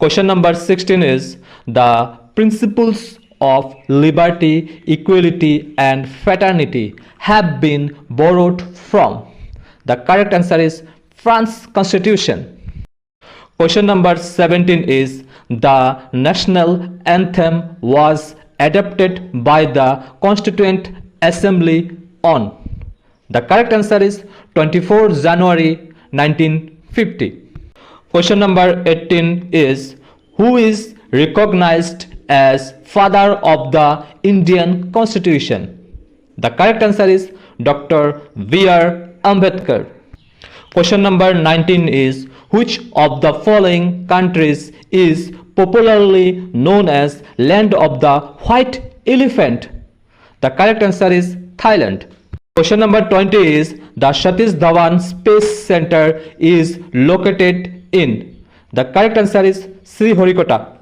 Question number 16 is the principles of liberty, equality, and fraternity have been borrowed from. The correct answer is France Constitution. Question number 17 is the national anthem was adopted by the Constituent Assembly on. The correct answer is 24 January 1950. Question number 18 is who is recognized as father of the Indian Constitution? The correct answer is Dr. B.R. Ambedkar. Question number 19 is which of the following countries is popularly known as land of the white elephant? The correct answer is Thailand. Question number 20 is the Satish Dhawan Space Center is located in. The correct answer is Sriharikota.